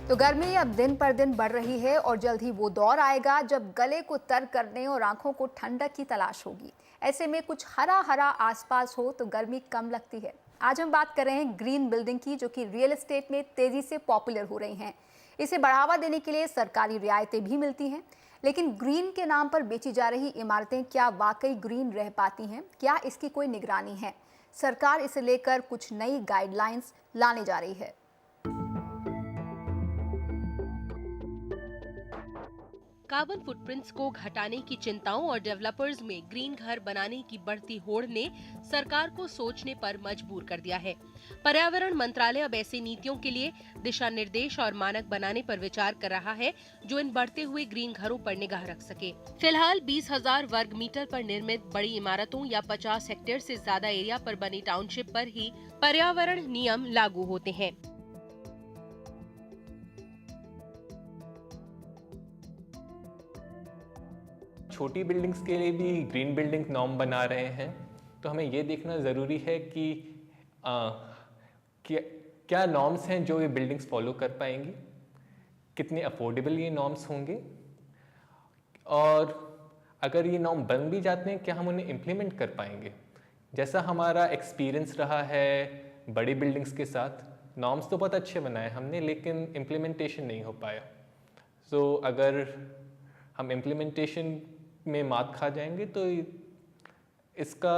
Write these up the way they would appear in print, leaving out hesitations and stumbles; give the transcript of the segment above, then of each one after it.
तो गर्मी अब दिन पर दिन बढ़ रही है और जल्द ही वो दौर आएगा जब गले को तर करने और आंखों को ठंडक की तलाश होगी। ऐसे में कुछ हरा हरा आसपास हो तो गर्मी कम लगती है। आज हम बात कर रहे हैं ग्रीन बिल्डिंग की, जो कि रियल एस्टेट में तेजी से पॉपुलर हो रही हैं। इसे बढ़ावा देने के लिए सरकारी रियायतें भी मिलती हैं, लेकिन ग्रीन के नाम पर बेची जा रही इमारतें क्या वाकई ग्रीन रह पाती हैं? क्या इसकी कोई निगरानी है? सरकार इसे लेकर कुछ नई गाइडलाइंस लाने जा रही है। कार्बन फुटप्रिंट्स को घटाने की चिंताओं और डेवलपर्स में ग्रीन घर बनाने की बढ़ती होड़ ने सरकार को सोचने पर मजबूर कर दिया है। पर्यावरण मंत्रालय अब ऐसी नीतियों के लिए दिशा निर्देश और मानक बनाने पर विचार कर रहा है, जो इन बढ़ते हुए ग्रीन घरों पर निगाह रख सके। फिलहाल 20,000 वर्ग मीटर पर निर्मित बड़ी इमारतों या 50 हेक्टेयर से ज्यादा एरिया पर बनी टाउनशिप पर ही पर्यावरण नियम लागू होते हैं। छोटी बिल्डिंग्स के लिए भी ग्रीन बिल्डिंग नॉर्म बना रहे हैं, तो हमें ये देखना ज़रूरी है कि क्या नॉर्म्स हैं जो ये बिल्डिंग्स फॉलो कर पाएंगी, कितने अफोर्डेबल ये नॉर्म्स होंगे, और अगर ये नॉर्म बन भी जाते हैं क्या हम उन्हें इम्प्लीमेंट कर पाएंगे। जैसा हमारा एक्सपीरियंस रहा है बड़ी बिल्डिंग्स के साथ, नॉर्म्स तो बहुत अच्छे बनाए हमने, लेकिन इम्प्लीमेंटेशन नहीं हो पाया। सो अगर हम इम्प्लीमेंटेशन में मात खा जाएंगे तो इसका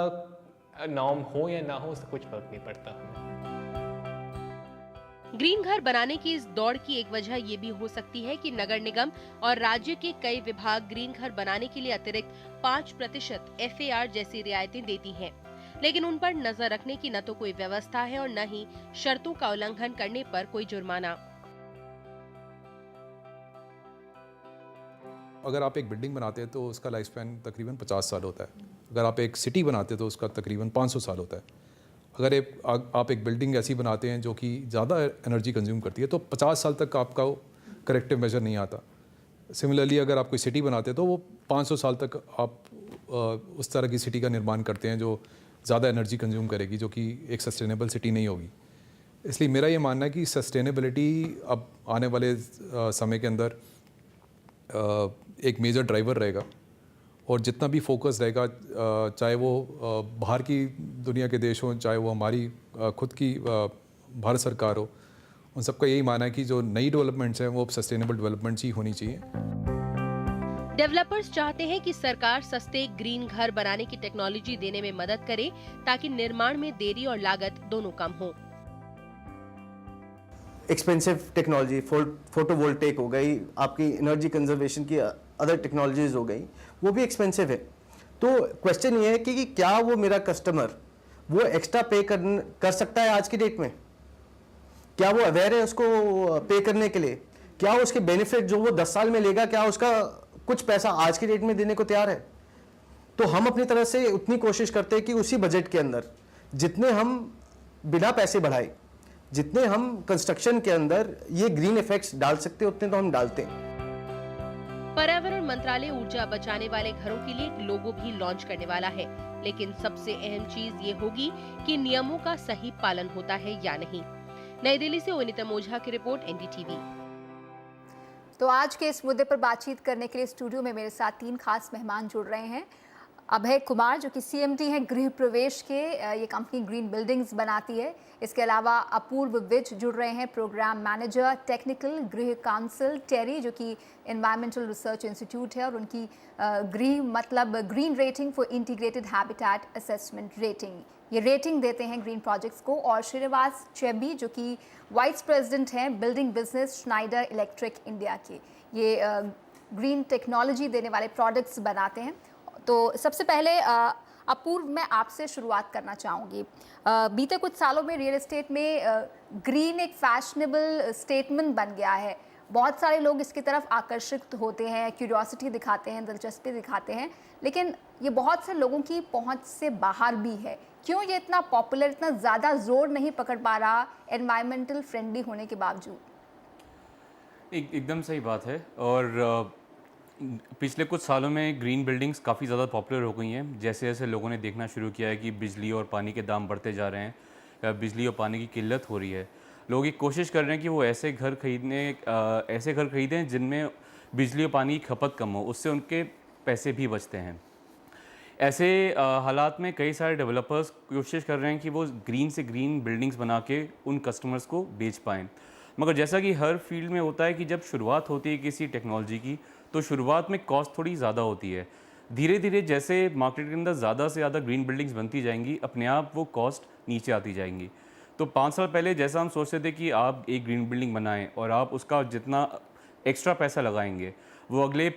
नॉर्म हो या ना हो उससे कुछ फर्क नहीं पड़ता हमें। ग्रीन घर बनाने की इस दौड़ की एक वजह ये भी हो सकती है कि नगर निगम और राज्य के कई विभाग ग्रीन घर बनाने के लिए अतिरिक्त 5% FAR जैसी रियायतें देती हैं, लेकिन उन पर नजर रखने की न तो कोई व्यवस्था है और न ही शर्तों का उल्लंघन करने पर कोई जुर्माना। अगर आप एक बिल्डिंग बनाते हैं तो उसका लाइफ स्पैन तकरीबन 50 साल होता है। अगर आप एक सिटी बनाते हैं तो उसका तकरीबन 500 साल होता है। अगर आप एक बिल्डिंग ऐसी बनाते हैं जो कि ज़्यादा एनर्जी कंज्यूम करती है तो 50 साल तक आपका करेक्टिव मेजर नहीं आता। सिमिलरली अगर आप कोई सिटी बनाते हैं तो वो 500 साल तक आप उस तरह की सिटी का निर्माण करते हैं जो ज़्यादा एनर्जी कंज्यूम करेगी, जो कि एक सस्टेनेबल सिटी नहीं होगी। इसलिए मेरा ये मानना है कि सस्टेनेबिलिटी अब आने वाले समय के अंदर एक मेजर ड्राइवर रहेगा, और जितना भी फोकस रहेगा, चाहे वो बाहर की दुनिया के देश हों, चाहे वो हमारी खुद की भारत सरकार हो, उन सबका यही मानना है कि जो नई डेवलपमेंट्स हैं वो सस्टेनेबल डेवलपमेंट्स ही होनी चाहिए। डेवलपर्स चाहते हैं कि सरकार सस्ते ग्रीन घर बनाने की टेक्नोलॉजी देने में मदद करे, ताकि निर्माण में देरी और लागत दोनों कम हो। एक्सपेंसिव टेक्नोलॉजी फोटोवोल्टेक हो गई, आपकी एनर्जी कंजर्वेशन की अदर टेक्नोलॉजीज हो गई, वो भी एक्सपेंसिव है। तो क्वेश्चन ये है कि क्या वो मेरा कस्टमर वो एक्स्ट्रा पे कर सकता है आज की डेट में? क्या वो अवेयर है उसको पे करने के लिए? क्या उसके बेनिफिट जो वो 10 साल में लेगा, क्या उसका कुछ पैसा आज की डेट में देने को तैयार है? तो हम अपनी तरफ से उतनी कोशिश करते हैं कि उसी बजट के अंदर जितने हम बिना पैसे बढ़ाए, जितने हम कंस्ट्रक्शन के अंदर ये ग्रीन इफेक्ट्स डाल सकते हैं, उतने तो हम डालते हैं। पर्यावरण मंत्रालय ऊर्जा बचाने वाले घरों के लिए एक लोगो भी लॉन्च करने वाला है, लेकिन सबसे अहम चीज ये होगी कि नियमों का सही पालन होता है या नहीं। नई दिल्ली से ओनिता ओझा की रिपोर्ट, NDTV। तो आज के इस मुद्दे पर बातचीत करने के लिए स्टूडियो में मेरे साथ 3 खास मेहमान जुड़ रहे हैं। अभय कुमार, जो कि CMD हैं गृह प्रवेश के, ये कंपनी ग्रीन बिल्डिंग्स बनाती है। इसके अलावा अपूर्व विज जुड़ रहे हैं, प्रोग्राम मैनेजर टेक्निकल गृह काउंसिल टेरी, जो कि एनवायरमेंटल रिसर्च इंस्टीट्यूट है, और उनकी गृह मतलब green rating for integrated habitat assessment rating, ये रेटिंग देते हैं ग्रीन प्रोजेक्ट्स को। और श्रीनिवास चेबी, जो कि वाइस प्रेसिडेंट हैं building business Snyder electric India के, ये ग्रीन टेक्नोलॉजी देने वाले प्रोडक्ट्स बनाते हैं। तो सबसे पहले अपूर्व, मैं आपसे शुरुआत करना चाहूँगी। बीते कुछ सालों में रियल एस्टेट में ग्रीन एक फैशनेबल स्टेटमेंट बन गया है। बहुत सारे लोग इसकी तरफ आकर्षित होते हैं, क्यूरियोसिटी दिखाते हैं, दिलचस्पी दिखाते हैं, लेकिन ये बहुत से लोगों की पहुंच से बाहर भी है। क्यों ये इतना पॉपुलर, इतना ज़्यादा जोर नहीं पकड़ पा रहा एनवायरमेंटल फ्रेंडली होने के बावजूद? एकदम सही बात है। और पिछले कुछ सालों में ग्रीन बिल्डिंग्स काफ़ी ज़्यादा पॉपुलर हो गई हैं। जैसे जैसे लोगों ने देखना शुरू किया है कि बिजली और पानी के दाम बढ़ते जा रहे हैं, बिजली और पानी की किल्लत हो रही है, लोग ये कोशिश कर रहे हैं कि वो ऐसे घर खरीदें जिनमें बिजली और पानी की खपत कम हो, उससे उनके पैसे भी बचते हैं। ऐसे हालात में कई सारे डेवलपर्स कोशिश कर रहे हैं कि वो ग्रीन से ग्रीन बिल्डिंग्स बना के उन कस्टमर्स को बेच पाएँ। मगर जैसा कि हर फील्ड में होता है कि जब शुरुआत होती है किसी टेक्नोलॉजी की, तो शुरुआत में कॉस्ट थोड़ी ज़्यादा होती है। धीरे धीरे जैसे मार्केट के अंदर ज़्यादा से ज़्यादा ग्रीन बिल्डिंग्स बनती जाएंगी, अपने आप वो कॉस्ट नीचे आती जाएंगी। तो 5 साल पहले जैसा हम सोचते थे कि आप एक ग्रीन बिल्डिंग बनाएं और आप उसका जितना एक्स्ट्रा पैसा लगाएंगे वो अगले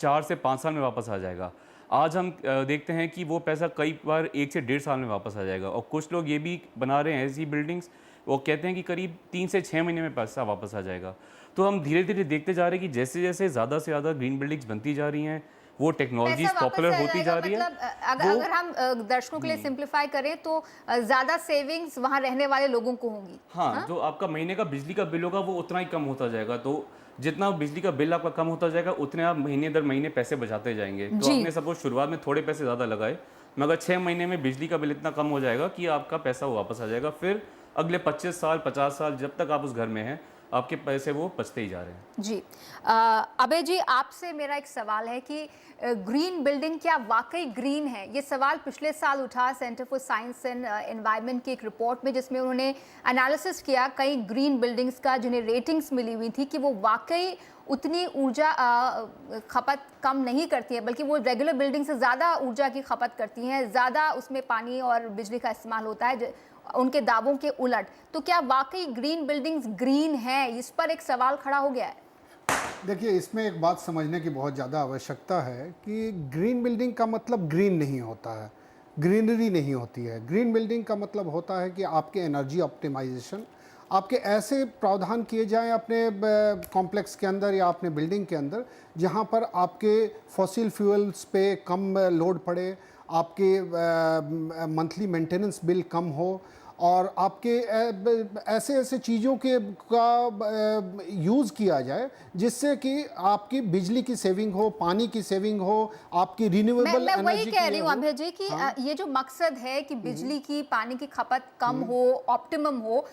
4 से 5 साल में वापस आ जाएगा। आज हम देखते हैं कि वो पैसा कई बार 1 से 1.5 साल में वापस आ जाएगा। और कुछ लोग ये भी बना रहे हैं ऐसी बिल्डिंग्स, वो कहते हैं कि करीब 3 से 6 महीने में पैसा वापस आ जाएगा। तो हम धीरे धीरे देखते जा रहे हैं कि जैसे जैसे ज़्यादा से ज़्यादा ग्रीन बिल्डिंग्स बनती जा रही हैं, वो टेक्नोलॉजीज पैसा वापस पॉपुलर आ होती जाएगा, जा रही है। मतलब अगर हम दर्शकों के लिए सिंप्लीफाई करें तो ज्यादा सेविंग्स वहां रहने वाले लोगों को होंगी। हाँ, जो आपका महीने का बिजली का बिल होगा वो उतना ही कम होता जाएगा। तो जितना बिजली का बिल आपका कम होता जाएगा उतने आप महीने दर महीने पैसे बचाते जाएंगे। तो जी। आपने सपोज शुरुआत में थोड़े पैसे ज़्यादा लगाए, मगर 6 महीने में बिजली का बिल इतना कम हो जाएगा कि आपका पैसा वो वापस आ जाएगा। फिर अगले 25 साल 50 साल जब तक आप उस घर में हैं, आपके पैसे वो बचते ही जा रहे हैं। जी अभय जी, आपसे मेरा एक सवाल है कि ग्रीन बिल्डिंग क्या वाकई ग्रीन है? ये सवाल पिछले साल उठा centre for science and environment की एक रिपोर्ट में, जिसमें उन्होंने एनालिसिस किया कई ग्रीन बिल्डिंग्स का जिन्हें रेटिंग्स मिली हुई थी कि वो वाकई उतनी ऊर्जा खपत कम नहीं करती है, बल्कि वो रेगुलर बिल्डिंग से ज़्यादा ऊर्जा की खपत करती हैं, ज़्यादा उसमें पानी और बिजली का इस्तेमाल होता है उनके दावों के उलट। तो क्या वाकई ग्रीन बिल्डिंग्स ग्रीन है? इस पर एक सवाल खड़ा हो गया है। देखिए, इसमें एक बात समझने की बहुत ज़्यादा आवश्यकता है कि ग्रीन बिल्डिंग का मतलब ग्रीन नहीं होता है, ग्रीनरी नहीं होती है। ग्रीन बिल्डिंग का मतलब होता है कि आपके एनर्जी ऑप्टिमाइजेशन, आपके ऐसे प्रावधान किए जाएं अपने कॉम्प्लेक्स के अंदर या अपने बिल्डिंग के अंदर जहां पर आपके फॉसिल फ्यूल्स पे कम लोड पड़े, आपके मंथली मेंटेनेंस बिल कम हो, और आपके ऐसे ऐसे चीज़ों के का यूज़ किया जाए जिससे कि आपकी बिजली की सेविंग हो, पानी की सेविंग हो, आपकी रिन्यूएबल मैं वही एनर्जी कह रही हूँ अभय जी कि ये जो मकसद है कि बिजली की पानी की खपत कम हो, ऑप्टिमम हो,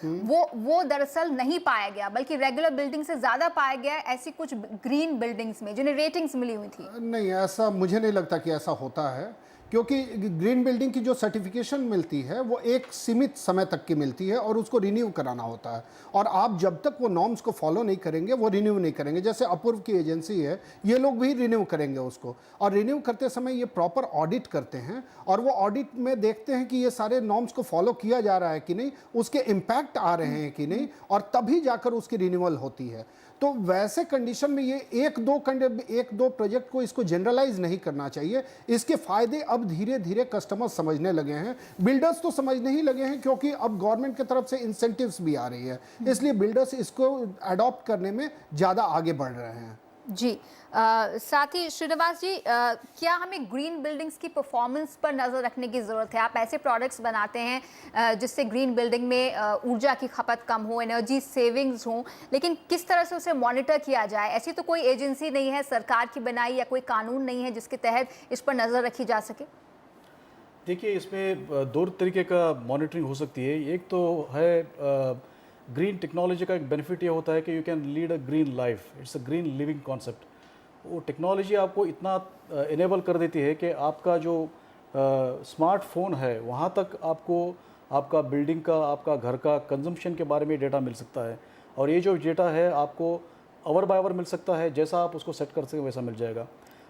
वो दरअसल नहीं पाया गया, बल्कि रेगुलर बिल्डिंग से ज़्यादा पाया गया ऐसी कुछ ग्रीन बिल्डिंग्स में जिन्हें रेटिंग्स मिली हुई थी। नहीं, ऐसा मुझे नहीं लगता कि ऐसा होता है, क्योंकि ग्रीन बिल्डिंग की जो सर्टिफिकेशन मिलती है वो एक सीमित समय तक की मिलती है और उसको रिन्यू कराना होता है, और आप जब तक वो नॉर्म्स को फॉलो नहीं करेंगे वो रिन्यू नहीं करेंगे। जैसे अपूर्व की एजेंसी है, ये लोग भी रिन्यू करेंगे उसको, और रिन्यू करते समय ये प्रॉपर ऑडिट करते हैं और वो ऑडिट में देखते हैं कि ये सारे नॉर्म्स को फॉलो किया जा रहा है कि नहीं, उसके इम्पैक्ट आ रहे हैं कि नहीं, और तभी जाकर उसकी रिन्यूअल होती है। तो वैसे कंडीशन में ये एक दो प्रोजेक्ट को इसको जनरलाइज नहीं करना चाहिए। इसके फायदे अब धीरे धीरे कस्टमर्स समझने लगे हैं, बिल्डर्स तो समझने ही लगे हैं, क्योंकि अब गवर्नमेंट की तरफ से इंसेंटिव्स भी आ रही है, इसलिए बिल्डर्स इसको अडॉप्ट करने में ज़्यादा आगे बढ़ रहे हैं। जी साथ ही श्रीनिवास जी, क्या हमें ग्रीन बिल्डिंग्स की परफॉर्मेंस पर नज़र रखने की ज़रूरत है? आप ऐसे प्रोडक्ट्स बनाते हैं जिससे ग्रीन बिल्डिंग में ऊर्जा की खपत कम हो, एनर्जी सेविंग्स हो, लेकिन किस तरह से उसे मॉनिटर किया जाए? ऐसी तो कोई एजेंसी नहीं है सरकार की बनाई या कोई कानून नहीं है जिसके तहत इस पर नज़र रखी जा सके। देखिए, इसमें दो तरीके का मॉनिटरिंग हो सकती है। एक तो है ग्रीन टेक्नोलॉजी का एक बेनिफिट ये होता है कि you can lead a green life, it's a green living concept. वो टेक्नोलॉजी आपको इतना इनेबल कर देती है कि आपका जो स्मार्टफोन है वहाँ तक आपको आपका बिल्डिंग का, आपका घर का कंजम्पशन के बारे में डेटा मिल सकता है, और ये जो डेटा है आपको आवर बाय आवर मिल सकता है, जैसा आप उसको सेट कर सकें वैसा मिल जाएगा।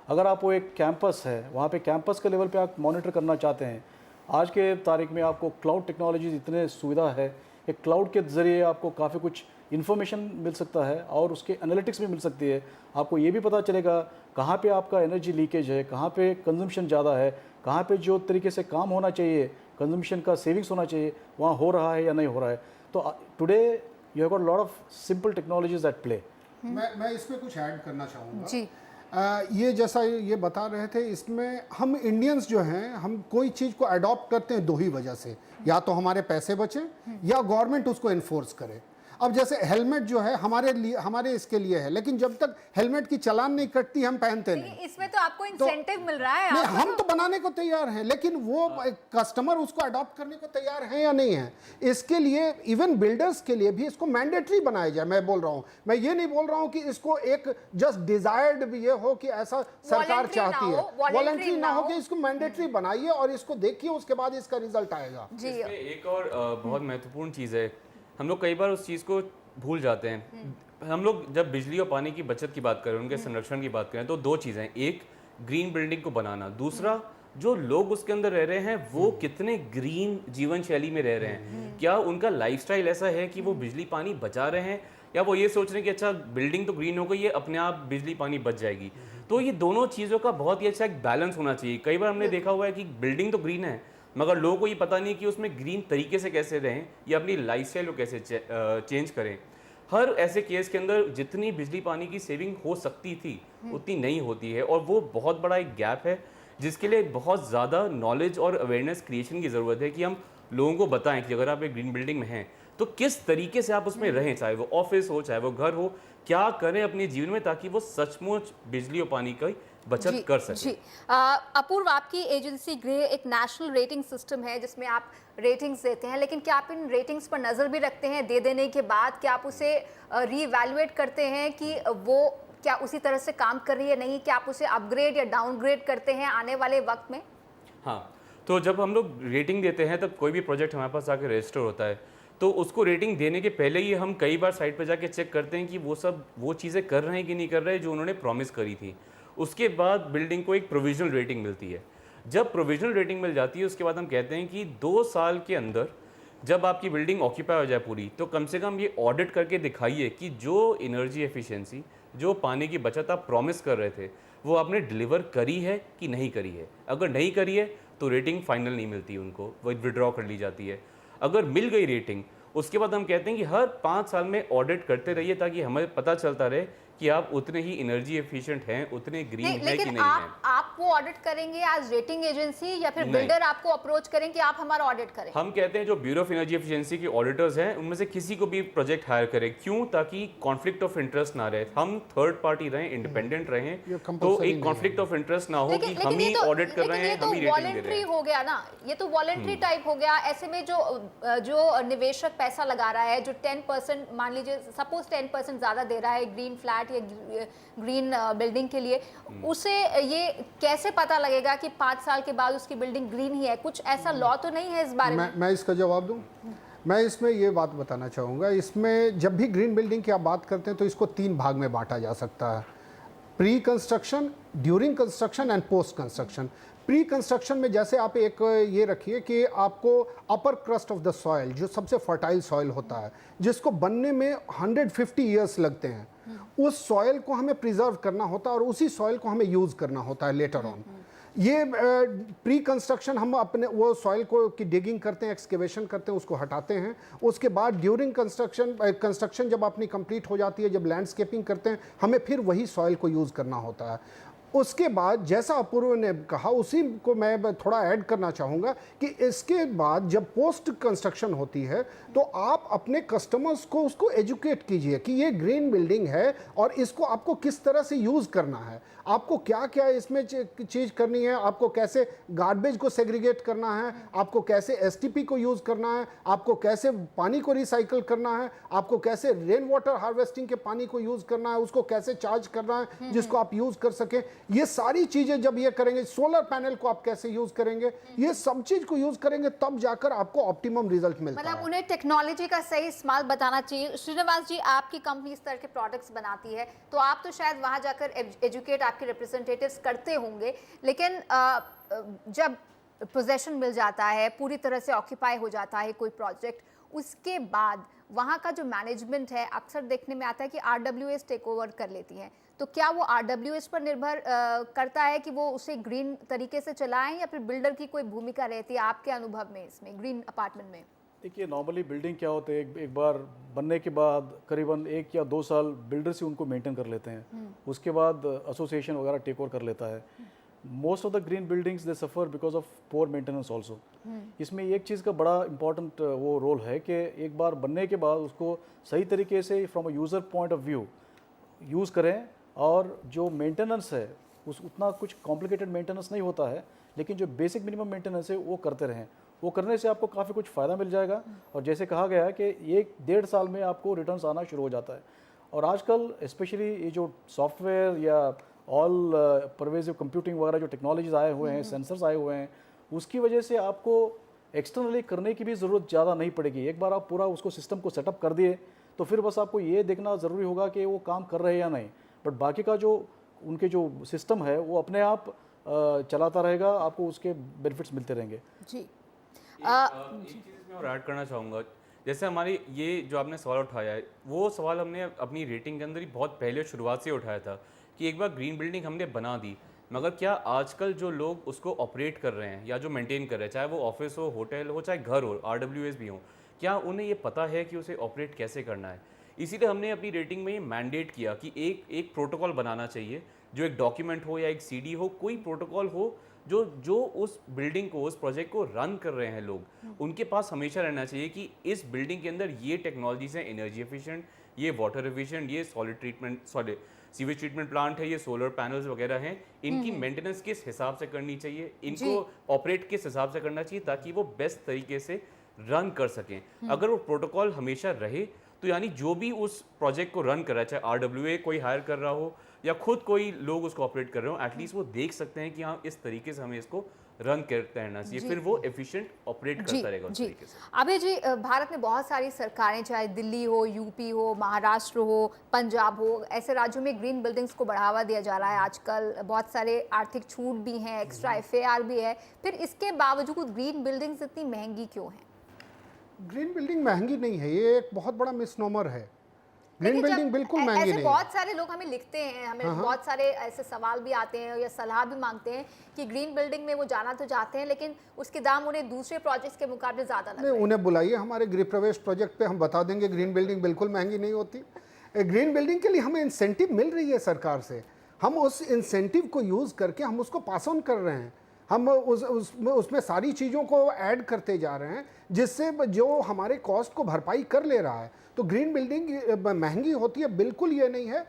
अगर आप वो एक कैंपस है, वहाँ पे कैंपस के लेवल पे आप मॉनिटर करना चाहते हैं, आज के तारीख में आपको क्लाउड टेक्नोलॉजी इतने सुविधा है कि क्लाउड के ज़रिए आपको काफ़ी कुछ इन्फॉर्मेशन मिल सकता है और उसके एनालिटिक्स भी मिल सकती है। आपको ये भी पता चलेगा कहाँ पे आपका एनर्जी लीकेज है, कहाँ पे कंजम्पशन ज़्यादा है, कहाँ पे जो तरीके से काम होना चाहिए, कंजम्पशन का सेविंग्स होना चाहिए, वहाँ हो रहा है या नहीं हो रहा है। तो today you have got lot of simple technologies at play. मैं इसमें कुछ ऐड करना चाहूँगा जी। ये जैसा ये बता रहे थे, इसमें हम इंडियंस जो हैं, हम कोई चीज़ को अडॉप्ट करते हैं दो ही वजह से, या तो हमारे पैसे बचें या गवर्नमेंट उसको इन्फोर्स करे। अब जैसे हेलमेट जो है हमारे लिए, हमारे इसके लिए है, लेकिन जब तक हेलमेट की चालान नहीं कटती हम पहनते नहीं। इसमें तो आपको इंसेंटिव मिल रहा है। नहीं, आपको हम तो बनाने को तैयार हैं, लेकिन वो कस्टमर उसको अडॉप्ट करने को तैयार है या नहीं है। इसके लिए इवन बिल्डर्स के लिए भी इसको मैंडेटरी बनाया जाए। मैं बोल रहा हूं, मैं ये नहीं बोल रहा हूं कि इसको एक जस्ट डिजायर्ड भी ये हो कि ऐसा सरकार चाहती है, वॉलंटरी ना हो, कि इसको मैंडेटरी बनाइए और इसको देखिए, उसके बाद इसका रिजल्ट आएगा। जी इसमें एक और बहुत महत्वपूर्ण चीज़ है, हम लोग कई बार उस चीज़ को भूल जाते हैं। हम लोग जब बिजली और पानी की बचत की बात करें, उनके संरक्षण की बात करें, तो दो चीज़ें, एक ग्रीन बिल्डिंग को बनाना, दूसरा जो लोग उसके अंदर रह रहे हैं वो कितने ग्रीन जीवन शैली में रह रहे हैं। क्या उनका लाइफस्टाइल ऐसा है कि वो बिजली पानी बचा रहे हैं, या वो ये सोच रहे हैं कि अच्छा बिल्डिंग तो ग्रीन हो गई है, अपने आप बिजली पानी बच जाएगी। तो ये दोनों चीज़ों का बहुत ही अच्छा एक बैलेंस होना चाहिए। कई बार हमने देखा हुआ है कि बिल्डिंग तो ग्रीन है, मगर लोगों को ये पता नहीं कि उसमें ग्रीन तरीके से कैसे रहें या अपनी लाइफस्टाइल को कैसे चेंज करें। हर ऐसे केस के अंदर जितनी बिजली पानी की सेविंग हो सकती थी उतनी नहीं होती है, और वो बहुत बड़ा एक गैप है जिसके लिए बहुत ज़्यादा नॉलेज और अवेयरनेस क्रिएशन की ज़रूरत है कि हम लोगों को बताएं कि अगर आप एक ग्रीन बिल्डिंग में हैं तो किस तरीके से आप उसमें रहें, चाहे वो ऑफिस हो चाहे वो घर हो, क्या करें अपने जीवन में ताकि वो सचमुच बिजली और पानी की बचत कर सकें। जी अपूर्व, आपकी एजेंसी ग्रे एक नेशनल रेटिंग सिस्टम है जिसमें आप रेटिंग्स देते हैं, लेकिन क्या आप इन रेटिंग्स पर नज़र भी रखते हैं? दे देने के बाद क्या आप उसे रीवैल्यूएट करते हैं कि वो क्या उसी तरह से काम कर रही है नहीं? क्या आप उसे अपग्रेड या डाउनग्रेड करते हैं आने वाले वक्त में? हाँ, तो जब हम लोग रेटिंग देते हैं तब कोई भी प्रोजेक्ट हमारे पास आके रजिस्टर होता है, तो उसको रेटिंग देने के पहले ही हम कई बार साइट पर जाके चेक करते हैं कि वो चीज़ें कर रहे हैं कि नहीं कर रहे हैं जो उन्होंने प्रॉमिस करी थी। उसके बाद बिल्डिंग को एक प्रोविजनल रेटिंग मिलती है। जब प्रोविजनल रेटिंग मिल जाती है उसके बाद हम कहते हैं कि 2 साल के अंदर जब आपकी बिल्डिंग ऑक्यूपाई हो जाए पूरी, तो कम से कम ये ऑडिट करके दिखाइए कि जो एनर्जी एफिशिएंसी, जो पानी की बचत आप प्रॉमिस कर रहे थे, वो आपने डिलीवर करी है कि नहीं करी है। अगर नहीं करी है तो रेटिंग फाइनल नहीं मिलती उनको, वो विड्रॉ कर ली जाती है। अगर मिल गई रेटिंग, उसके बाद हम कहते हैं कि हर 5 साल में ऑडिट करते रहिए ताकि हमें पता चलता रहे कि आप उतने ही एनर्जी एफिशिएंट हैं, उतने ग्रीन है कि लेकिन नहीं है। आप वो ऑडिट करेंगे एज रेटिंग एजेंसी या फिर नहीं। बिल्डर आपको अप्रोच करें कि आप हमारा ऑडिट करें? हम कहते हैं जो ब्यूरो ऑफ एनर्जी एफिशिएंसी के ऑडिटर्स हैं उनमें से किसी को भी प्रोजेक्ट हायर करें। क्यों? ताकि कॉन्फ्लिक्ट ऑफ इंटरेस्ट ना रहे, हम थर्ड पार्टी रहें, इंडिपेंडेंट रहें, तो एक कॉन्फ्लिक्ट ऑफ इंटरेस्ट ना हो कि हम ही ऑडिट कर रहे हैं, हम ही रेटिंग दे रहे वॉलंटरी हैं। हो गया ना, ये तो वॉलंटरी टाइप हो गया। ऐसे में जो निवेशक पैसा लगा रहा है, जो 10% मान लीजिए सपोज 10% ज्यादा दे रहा है ग्रीन फ्लैट या ग्रीन बिल्डिंग के लिए, उसे ये कैसे पता लगेगा कि 5 साल के बाद उसकी बिल्डिंग ग्रीन ही है? कुछ ऐसा लॉ तो नहीं है इस बारे में? मैं इसका जवाब दूं। मैं इसमें ये बात बताना चाहूँगा, इसमें जब भी ग्रीन बिल्डिंग की आप बात करते हैं तो इसको 3 भाग में बांटा जा सकता है: pre construction, during construction and post construction. Pre construction में जैसे आप एक ये रखिए कि आपको अपर क्रस्ट ऑफ द सॉइल, जो सबसे फर्टाइल सॉइल होता है, जिसको बनने में 150 ईयर्स लगते हैं, उस सॉइल को हमें प्रिजर्व करना होता है और उसी सॉइल को हमें यूज़ करना होता है लेटर ऑन। ये प्री कंस्ट्रक्शन हम अपने वो सॉइल को की डिगिंग करते हैं, एक्सकेवेशन करते हैं, उसको हटाते हैं। उसके बाद ड्यूरिंग कंस्ट्रक्शन जब अपनी कंप्लीट हो जाती है, जब लैंडस्केपिंग करते हैं, हमें फिर वही सॉइल को यूज़ करना होता है। उसके बाद जैसा अपूर्व ने कहा, उसी को मैं थोड़ा ऐड करना चाहूँगा कि इसके बाद जब पोस्ट कंस्ट्रक्शन होती है तो आप अपने कस्टमर्स को उसको एजुकेट कीजिए कि ये ग्रीन बिल्डिंग है और इसको आपको किस तरह से यूज़ करना है, आपको क्या क्या इसमें चीज़ करनी है, आपको कैसे गार्बेज को सेग्रीगेट करना है, आपको कैसे एसटीपी को यूज़ करना है, आपको कैसे पानी को रिसाइकल करना है, आपको कैसे रेन वाटर हार्वेस्टिंग के पानी को यूज़ करना है, उसको कैसे चार्ज करना है जिसको आप यूज़ कर सकें। ये सारी चीज़ें जब ये करेंगे, सोलर पैनल को आप कैसे यूज़ करेंगे, ये सब चीज़ को यूज़ करेंगे, तब जाकर आपको ऑप्टिमम रिजल्ट मिलता है। मतलब उन्हें टेक्नोलॉजी का सही इस्तेमाल बताना चाहिए। श्रीनिवास जी, आपकी कंपनी इस तरह के प्रोडक्ट्स बनाती है तो आप तो शायद वहाँ जाकर एजुकेट आपके रिप्रेजेंटेटिव्स करते होंगे, लेकिन जब पोजेशन मिल जाता है, पूरी तरह से ऑक्यूपाई हो जाता है कोई प्रोजेक्ट, उसके बाद वहाँ का जो मैनेजमेंट है, अक्सर देखने में आता है कि RWS टेक ओवर कर लेती हैं। तो क्या वो RWS पर निर्भर करता है कि वो उसे ग्रीन तरीके से चलाएं या फिर बिल्डर की कोई भूमिका रहती है आपके अनुभव में इसमें ग्रीन अपार्टमेंट में? देखिए, नॉर्मली बिल्डिंग क्या होते हैं, एक बार बनने के बाद करीबन 1 या 2 साल बिल्डर से उनको मेंटेन कर लेते हैं, उसके बाद एसोसिएशन वगैरह टेक ओवर कर लेता है। Most of the green buildings they suffer because of poor maintenance also. इसमें एक चीज़ का बड़ा इंपॉर्टेंट वो रोल है कि एक बार बनने के बाद उसको सही तरीके से from a user point of view use करें, और जो मेंटेनेंस है उस उतना कुछ कॉम्प्लिकेटेड मेंटेनेंस नहीं होता है, लेकिन जो बेसिक मिनिमम मेंटेनेंस है वो करते रहें। वो करने से आपको काफ़ी कुछ फ़ायदा मिल जाएगा, और जैसे कहा गया है कि 1-1.5 साल में आपको रिटर्न्स आना शुरू हो जाता है। और आजकल स्पेशली ये जो सॉफ्टवेयर या ऑल परवेजिव कंप्यूटिंग वगैरह जो टेक्नोलॉजीज आए हुए हैं, सेंसर्स आए हुए हैं, उसकी वजह से आपको एक्सटर्नली करने की भी ज़रूरत ज़्यादा नहीं पड़ेगी। एक बार आप पूरा उसको सिस्टम को सेटअप कर दिए तो फिर बस आपको ये देखना ज़रूरी होगा कि वो काम कर रहे हैं या नहीं, बट बाकी का जो उनके जो सिस्टम है वो अपने आप चलाता रहेगा, आपको उसके बेनिफिट्स मिलते रहेंगे। जी। एक चीज़ इसमें और ऐड करना चाहूँगा, जैसे हमारी ये जो आपने सवाल उठाया है, वो सवाल हमने अपनी रेटिंग के अंदर ही बहुत पहले शुरुआत से उठाया था कि एक बार ग्रीन बिल्डिंग हमने बना दी, मगर क्या आजकल जो लोग उसको ऑपरेट कर रहे हैं या जो मेंटेन कर रहे हैं, चाहे वो ऑफिस हो, होटल हो, चाहे घर हो, RWS भी हो, क्या उन्हें ये पता है कि उसे ऑपरेट कैसे करना है? इसीलिए हमने अपनी रेटिंग में ये मैंडेट किया कि एक प्रोटोकॉल बनाना चाहिए, जो एक डॉक्यूमेंट हो या एक CD हो, कोई प्रोटोकॉल हो जो उस बिल्डिंग को, उस प्रोजेक्ट को रन कर रहे हैं लोग, उनके पास हमेशा रहना चाहिए कि इस बिल्डिंग के अंदर ये टेक्नोलॉजीज हैं, एनर्जी एफिशिएंट, ये वाटर एफिशिएंट, ये सीवेज ट्रीटमेंट प्लांट है, ये सोलर पैनल्स वगैरह हैं, इनकी मेंटेनेंस किस हिसाब से करनी चाहिए, इनको ऑपरेट किस हिसाब से करना चाहिए ताकि वो बेस्ट तरीके से रन कर सकें। अगर वो प्रोटोकॉल हमेशा रहे तो यानी जो भी उस प्रोजेक्ट को रन कर रहा है, चाहे RWA कोई हायर कर रहा हो या खुद कोई लोग उसको ऑपरेट कर रहे हो, एटलीस्ट वो देख सकते हैं कि हाँ इस तरीके से हमें इसको रन करते रहना चाहिए, फिर वो एफिशिएंट ऑपरेट करता रहेगा उस तरीके से। अभय जी, भारत में बहुत सारी सरकारें, चाहे दिल्ली हो, यूपी हो, महाराष्ट्र हो, पंजाब हो, ऐसे राज्यों में ग्रीन बिल्डिंग्स को बढ़ावा दिया जा रहा है आजकल। बहुत सारे आर्थिक छूट भी हैं, एक्स्ट्रा FAR भी है, फिर इसके बावजूद ग्रीन बिल्डिंग्स इतनी महंगी क्यों हैं? ग्रीन बिल्डिंग महंगी नहीं है, ये एक बहुत बड़ा मिसनोमर है। ग्रीन बिल्डिंग बिल्कुल महंगी ऐसे नहीं बहुत सारे लोग हमें लिखते हैं, हमें बहुत सारे ऐसे सवाल भी आते हैं या सलाह भी मांगते हैं कि ग्रीन बिल्डिंग में वो जाना तो चाहते हैं लेकिन उसके दाम उन्हें दूसरे प्रोजेक्ट्स के मुकाबले ज़्यादा लग रहे हैं। उन्हें बुलाइए हमारे गृह प्रवेश प्रोजेक्ट पे, हम बता देंगे ग्रीन बिल्डिंग बिल्कुल महंगी नहीं होती। ग्रीन बिल्डिंग के लिए हमें इंसेंटिव मिल रही है सरकार से, हम उस इंसेंटिव को यूज़ करके हम उसको पास ऑन कर रहे हैं, हम उसमें सारी चीज़ों को ऐड करते जा रहे हैं जिससे जो हमारे कॉस्ट को भरपाई कर ले रहा है। तो ग्रीन बिल्डिंग महंगी होती है बिल्कुल ये नहीं है।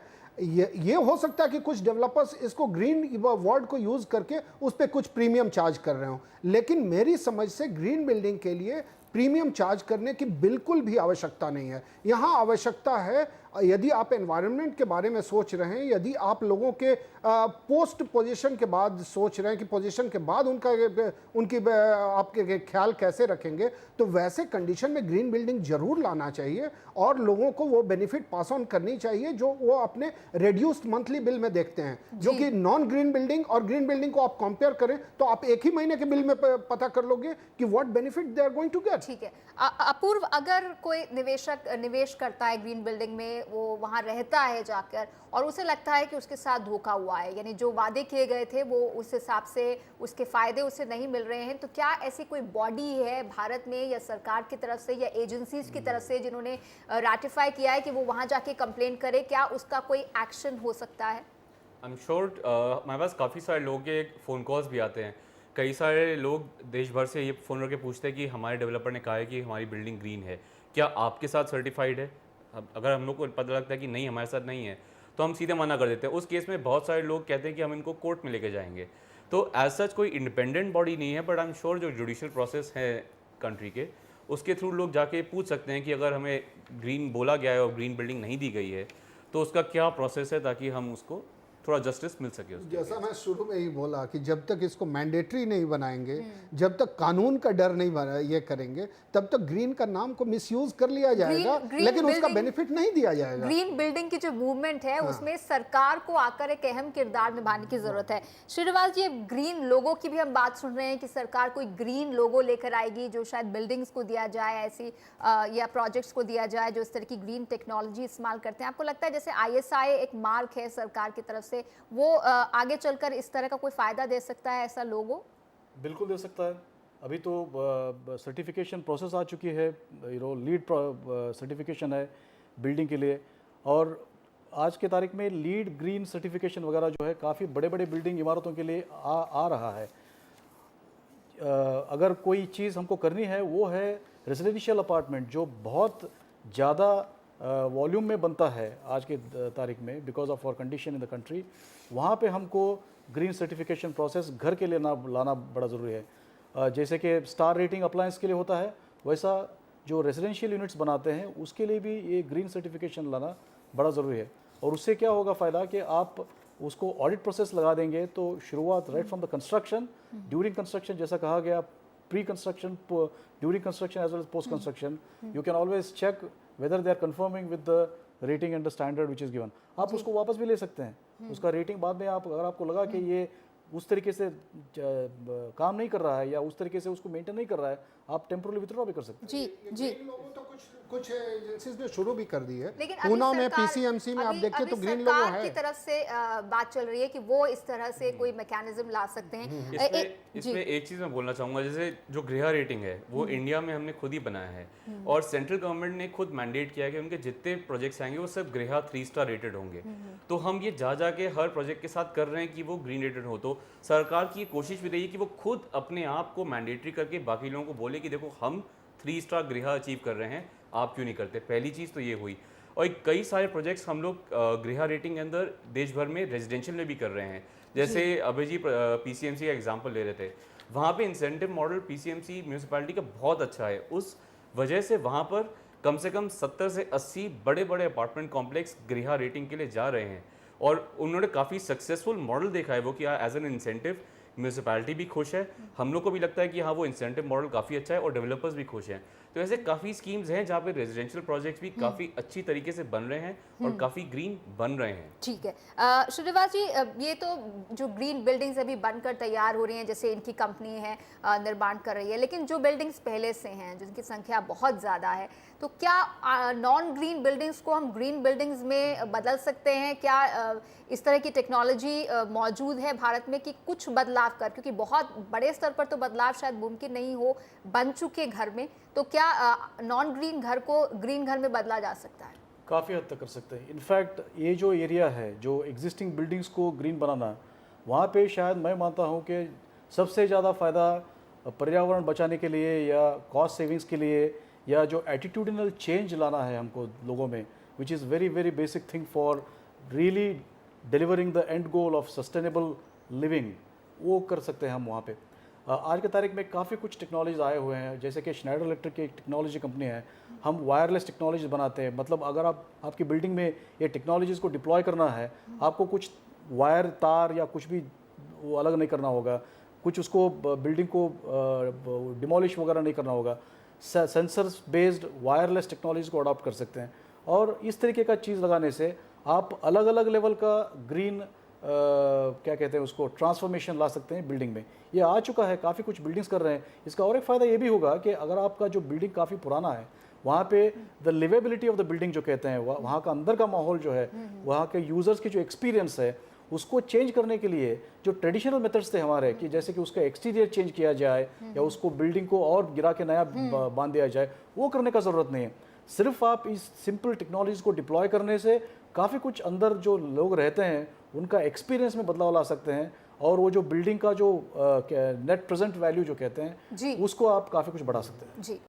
ये हो सकता है कि कुछ डेवलपर्स इसको ग्रीन वर्ड को यूज़ करके उस पर कुछ प्रीमियम चार्ज कर रहे हो, लेकिन मेरी समझ से ग्रीन बिल्डिंग के लिए प्रीमियम चार्ज करने की बिल्कुल भी आवश्यकता नहीं है। यहाँ आवश्यकता है, यदि आप एनवायरनमेंट के बारे में सोच रहे हैं, यदि आप लोगों के पोस्ट पोजीशन के बाद सोच रहे हैं कि पोजीशन के बाद उनकी आपके ख्याल कैसे रखेंगे, तो वैसे कंडीशन में ग्रीन बिल्डिंग जरूर लाना चाहिए और लोगों को वो बेनिफिट पास ऑन करनी चाहिए जो वो अपने रिड्यूस्ड मंथली बिल में देखते हैं। जो कि नॉन ग्रीन बिल्डिंग और ग्रीन बिल्डिंग को आप कंपेयर करें तो आप एक ही महीने के बिल में पता कर लोगे कि what benefit they are going to get. ठीक है अपूर्व, अगर कोई निवेशक निवेश करता है ग्रीन बिल्डिंग में, वो वहाँ रहता है जाकर और उसे लगता है कि उसके साथ धोखा हुआ है, यानी जो वादे किए गए थे वो उस हिसाब से उसके फायदे उसे नहीं मिल रहे हैं, तो क्या ऐसी कोई बॉडी है भारत में या सरकार की तरफ से या एजेंसीज की तरफ से जिन्होंने रैटिफाई किया है कि वो वहाँ जाके कंप्लेंट करे, क्या उसका कोई एक्शन हो सकता है? आई एम श्योर हमारे पास काफ़ी सारे लोगों के फ़ोन कॉल्स भी आते हैं। कई सारे लोग देश भर से ये फ़ोन करके पूछते हैं कि हमारे डेवलपर ने कहा है कि हमारी बिल्डिंग ग्रीन है, क्या आपके साथ सर्टिफाइड है? अगर हम लोग को पता लगता है कि नहीं हमारे साथ नहीं है तो हम सीधे मना कर देते हैं। उस केस में बहुत सारे लोग कहते हैं कि हम इनको कोर्ट में लेके जाएंगे। तो एज सच कोई इंडिपेंडेंट बॉडी नहीं है, बट आई एम श्योर जो जुडिशियल प्रोसेस है कंट्री के, उसके थ्रू लोग जाके पूछ सकते हैं कि अगर हमें ग्रीन बोला गया है और ग्रीन बिल्डिंग नहीं दी गई है तो उसका क्या प्रोसेस है ताकि हम उसको थोड़ा जस्टिस मिल सके। जैसा मैं शुरू में ही बोला कि जब तक इसको मैंडेटरी नहीं बनाएंगे, जब तक कानून का डर नहीं ये करेंगे, तब तक ग्रीन का नाम को मिसयूज कर लिया जाएगा, लेकिन उसका बेनिफिट नहीं दिया जाएगा। ग्रीन बिल्डिंग की जो मूवमेंट है उसमें सरकार को आकर एक अहम किरदार निभाने की जरूरत है। श्रीनिवास जी, ग्रीन लोगो की भी हम बात सुन रहे हैं कि सरकार कोई ग्रीन लोगो लेकर आएगी जो शायद बिल्डिंग्स को दिया जाए ऐसी या प्रोजेक्ट्स को दिया जाए जो इस तरह की ग्रीन टेक्नोलॉजी इस्तेमाल करते हैं। आपको लगता है जैसे ISI एक मार्क है सरकार की तरफ से, वो आगे चलकर इस तरह का कोई फायदा दे सकता है ऐसा लोगो? बिल्कुल दे सकता है। अभी तो सर्टिफिकेशन प्रोसेस आ चुकी है, लीड सर्टिफिकेशन है बिल्डिंग के लिए, और आज के तारीख में लीड ग्रीन सर्टिफिकेशन वगैरह जो है काफ़ी बड़े बड़े बिल्डिंग इमारतों के लिए आ रहा है। अगर कोई चीज़ हमको करनी है वो है रेजिडेंशियल अपार्टमेंट जो बहुत ज़्यादा वॉल्यूम में बनता है आज के तारीख में because of our condition in the country, वहाँ पे हमको ग्रीन सर्टिफिकेशन प्रोसेस घर के लिए लाना बड़ा ज़रूरी है। जैसे कि स्टार रेटिंग अप्लायंस के लिए होता है, वैसा जो रेजिडेंशियल यूनिट्स बनाते हैं उसके लिए भी ये ग्रीन सर्टिफिकेशन लाना बड़ा ज़रूरी है। और उससे क्या होगा फ़ायदा कि आप उसको ऑडिट प्रोसेस लगा देंगे तो शुरुआत right from the construction, during construction जैसा कहा गया, pre construction, during construction as well as post construction, you can always check whether they are conforming with the rating and the standard which is given. आप उसको वापस भी ले सकते हैं, उसका रेटिंग बाद में आप अगर आपको लगा कि ये उस तरीके से काम नहीं कर रहा है या उस तरीके से उसको मेंटेन नहीं कर रहा है, आप टेम्पोरली विथड्रॉ भी कर सकते हैं। जी जी। ग्रीन लोगो तो कुछ एजेंसीज ने शुरू भी कर दी है। लेकिन पूना में पीसीएमसी में आप देखिए तो ग्रीन लोगो है। की तरफ से बात चल रही है कि वो इस तरह से कोई मैकेनिज्म ला सकते हैं। इसमें एक चीज़ मैं बोलना चाहूँगा, जैसे जो गृह रेटिंग है वो इंडिया में हमने खुद ही बनाया है और सेंट्रल गवर्नमेंट ने खुद मैंडेट किया है कि उनके जितने प्रोजेक्ट्स आएंगे वो सब गृह 3 स्टार रेटेड होंगे। तो हम ये जा के हर प्रोजेक्ट के साथ कर रहे हैं कि वो ग्रीन रेटेड हो। तो सरकार की कोशिश भी रही है कि वो खुद अपने आप को मैंडेटरी करके बाकी लोगों को बोले कि देखो हम 3 स्टार गृह अचीव कर रहे हैं, आप क्यों नहीं करते। पहली चीज़ तो ये हुई। और कई सारे प्रोजेक्ट्स हम लोग गृह रेटिंग के अंदर देश भर में रेजिडेंशियल में भी कर रहे हैं। जैसे अभी जी पीसीएमसी का एग्जांपल ले रहे थे, वहाँ पे इंसेंटिव मॉडल पीसीएमसी म्यूनिसिपैलिटी का बहुत अच्छा है। उस वजह से वहाँ पर कम से कम 70 से 80 बड़े बड़े अपार्टमेंट कॉम्प्लेक्स गृह रेटिंग के लिए जा रहे हैं और उन्होंने काफ़ी सक्सेसफुल मॉडल देखा है वो कि एज एन इंसेंटिव म्यूनिसिपैलिटी भी खुश है, हम लोग को भी लगता है कि हाँ वो इंसेंटिव मॉडल काफ़ी अच्छा है और डेवलपर्स भी खुश हैं। तो ऐसे काफ़ी स्कीम्स हैं जहाँ पे रेजिडेंशियल प्रोजेक्ट्स भी काफ़ी अच्छी तरीके से बन रहे हैं और काफ़ी ग्रीन बन रहे हैं। ठीक है श्रीनिवास जी, ये तो जो ग्रीन बिल्डिंग्स अभी बनकर तैयार हो रही हैं, जैसे इनकी कंपनी है निर्माण कर रही है, लेकिन जो बिल्डिंग्स पहले से हैं जिनकी संख्या बहुत ज़्यादा है, तो क्या नॉन ग्रीन बिल्डिंग्स को हम ग्रीन बिल्डिंग्स में बदल सकते हैं? क्या इस तरह की टेक्नोलॉजी मौजूद है भारत में कि कुछ बदलाव कर, क्योंकि बहुत बड़े स्तर पर तो बदलाव शायद मुमकिन नहीं हो बन चुके घर में, तो क्या नॉन ग्रीन घर को ग्रीन घर में बदला जा सकता है? काफ़ी हद तक कर सकते हैं। इनफैक्ट ये जो एरिया है जो एग्जिस्टिंग बिल्डिंग्स को ग्रीन बनाना, वहाँ पे शायद मैं मानता हूँ कि सबसे ज़्यादा फ़ायदा पर्यावरण बचाने के लिए या कॉस्ट सेविंग्स के लिए या जो एटीट्यूडिनल चेंज लाना है हमको लोगों में, which is very very basic thing for really delivering the end goal of sustainable living, वो कर सकते हैं हम वहाँ पे। आज के तारीख में काफ़ी कुछ टेक्नोलॉजीज आए हुए हैं, जैसे कि स्नाइडर इलेक्ट्रिक की एक टेक्नोलॉजी कंपनी है, हम वायरलेस टेक्नोलॉजीज बनाते हैं। मतलब अगर आपकी बिल्डिंग में ये टेक्नोलॉजीज़ को डिप्लॉय करना है, आपको कुछ वायर तार या कुछ भी वो अलग नहीं करना होगा, कुछ उसको बिल्डिंग को डिमोलिश वगैरह नहीं करना होगा, सेंसर्स बेस्ड वायरलेस टेक्नोलॉजीज को अडॉप्ट कर सकते हैं। और इस तरीके का चीज़ लगाने से आप अलग अलग लेवल का ग्रीन क्या कहते हैं उसको ट्रांसफॉर्मेशन ला सकते हैं बिल्डिंग में। ये आ चुका है, काफ़ी कुछ बिल्डिंग्स कर रहे हैं। इसका और एक फ़ायदा ये भी होगा कि अगर आपका जो बिल्डिंग काफ़ी पुराना है, वहाँ पे the liveability of the building जो कहते हैं, वहाँ का अंदर का माहौल जो है, वहाँ के यूज़र्स की जो एक्सपीरियंस है, उसको चेंज करने के लिए जो ट्रेडिशनल मेथड्स थे हमारे, कि जैसे कि उसका एक्सटीरियर चेंज किया जाए या उसको बिल्डिंग को और गिरा के नया बांध दिया जाए, वो करने का ज़रूरत नहीं है। सिर्फ आप इस सिंपल टेक्नोलॉजीज को डिप्लॉय करने से काफ़ी कुछ अंदर जो लोग रहते हैं उनका एक्सपीरियंस में बदलाव ला सकते हैं और वो जो बिल्डिंग का जो नेट प्रेजेंट वैल्यू जो कहते हैं जी, उसको आप काफ़ी कुछ बढ़ा सकते हैं। जी।